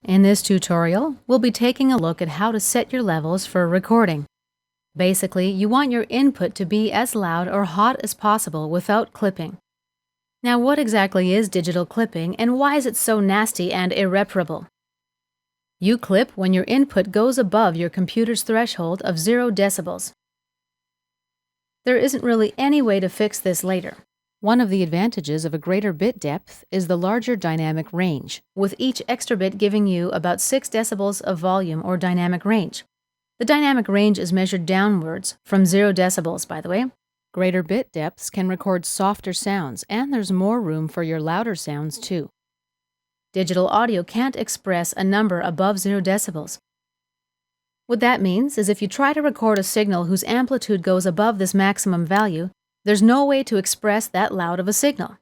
In this tutorial, we'll be taking a look at how to set your levels for recording. Basically, you want your input to be as loud or hot as possible without clipping. Now, what exactly is digital clipping and why is it so nasty and irreparable? You clip when your input goes above your computer's threshold of 0 decibels. There isn't really any way to fix this later. One of the advantages of a greater bit depth is the larger dynamic range, with each extra bit giving you about 6 decibels of volume or dynamic range. The dynamic range is measured downwards from 0 decibels, by the way. Greater bit depths can record softer sounds, and there's more room for your louder sounds too. Digital audio can't express a number above 0 decibels. What that means is if you try to record a signal whose amplitude goes above this maximum value, there's no way to express that loud of a signal.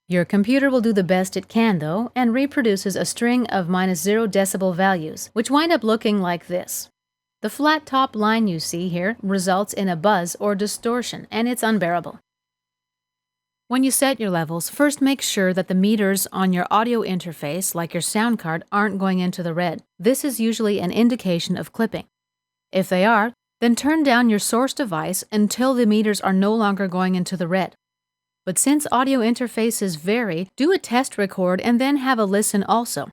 Your computer will do the best it can, though, and reproduces a string of -0 decibel values, which wind up looking like this. The flat top line you see here results in a buzz or distortion, and it's unbearable. When you set your levels, first make sure that the meters on your audio interface, like your sound card, aren't going into the red. This is usually an indication of clipping. If they are, then turn down your source device until the meters are no longer going into the red. But since audio interfaces vary, do a test record and then have a listen also.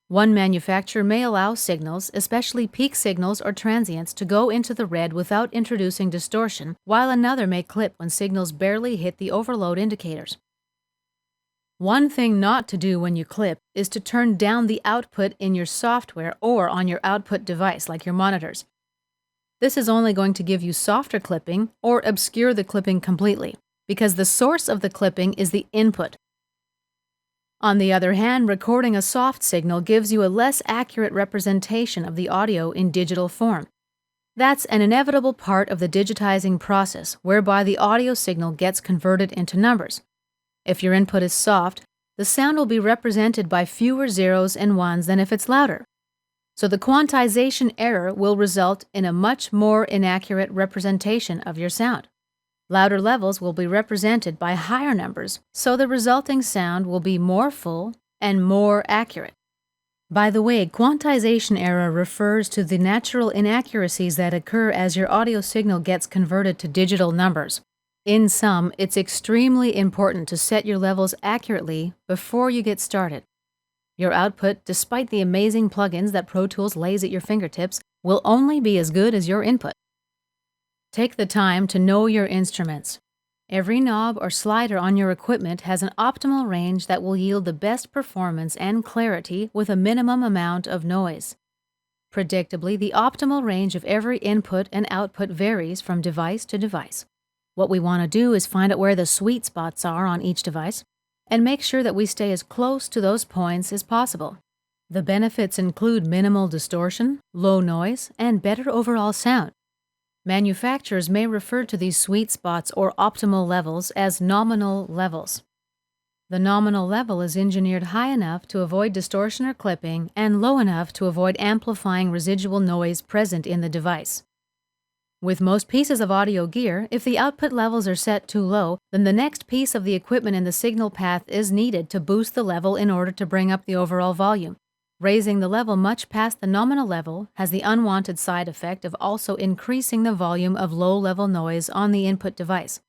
One manufacturer may allow signals, especially peak signals or transients, to go into the red without introducing distortion, while another may clip when signals barely hit the overload indicators. One thing not to do when you clip is to turn down the output in your software or on your output device, like your monitors. This is only going to give you softer clipping or obscure the clipping completely, because the source of the clipping is the input. On the other hand, recording a soft signal gives you a less accurate representation of the audio in digital form. That's an inevitable part of the digitizing process, whereby the audio signal gets converted into numbers. If your input is soft, the sound will be represented by fewer zeros and ones than if it's louder. So the quantization error will result in a much more inaccurate representation of your sound. Louder levels will be represented by higher numbers, so the resulting sound will be more full and more accurate. By the way, quantization error refers to the natural inaccuracies that occur as your audio signal gets converted to digital numbers. In sum, it's extremely important to set your levels accurately before you get started. Your output, despite the amazing plugins that Pro Tools lays at your fingertips, will only be as good as your input. Take the time to know your instruments. Every knob or slider on your equipment has an optimal range that will yield the best performance and clarity with a minimum amount of noise. Predictably, the optimal range of every input and output varies from device to device. What we want to do is find out where the sweet spots are on each device, and make sure that we stay as close to those points as possible. The benefits include minimal distortion, low noise, and better overall sound. Manufacturers may refer to these sweet spots or optimal levels as nominal levels. The nominal level is engineered high enough to avoid distortion or clipping and low enough to avoid amplifying residual noise present in the device. With most pieces of audio gear, if the output levels are set too low, then the next piece of the equipment in the signal path is needed to boost the level in order to bring up the overall volume. Raising the level much past the nominal level has the unwanted side effect of also increasing the volume of low-level noise on the input device.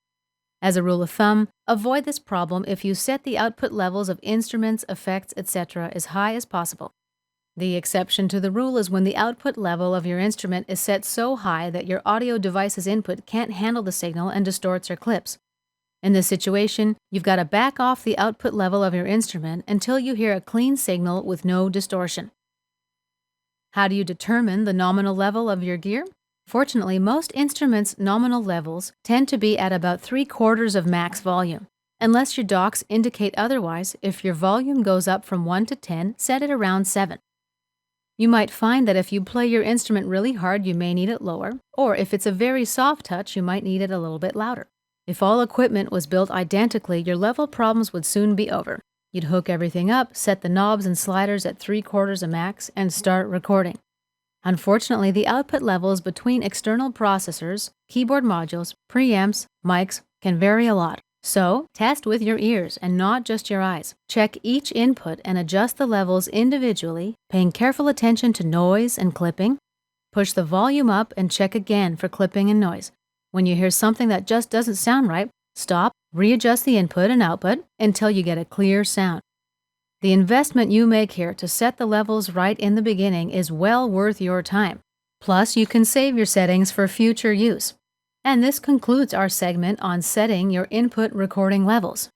As a rule of thumb, avoid this problem if you set the output levels of instruments, effects, etc. as high as possible. The exception to the rule is when the output level of your instrument is set so high that your audio device's input can't handle the signal and distorts or clips. In this situation, you've got to back off the output level of your instrument until you hear a clean signal with no distortion. How do you determine the nominal level of your gear? Fortunately, most instruments' nominal levels tend to be at about 3/4 of max volume. Unless your docs indicate otherwise, if your volume goes up from 1 to 10, set it around 7. You might find that if you play your instrument really hard, you may need it lower, or if it's a very soft touch, you might need it a little bit louder. If all equipment was built identically, your level problems would soon be over. You'd hook everything up, set the knobs and sliders at 3/4 of max, and start recording. Unfortunately, the output levels between external processors, keyboard modules, preamps, mics can vary a lot, So, test with your ears and not just your eyes. Check each input and adjust the levels individually, paying careful attention to noise and clipping. Push the volume up and check again for clipping and noise. When you hear something that just doesn't sound right, stop, readjust the input and output until you get a clear sound. The investment you make here to set the levels right in the beginning is well worth your time. Plus, you can save your settings for future use. And this concludes our segment on setting your input recording levels.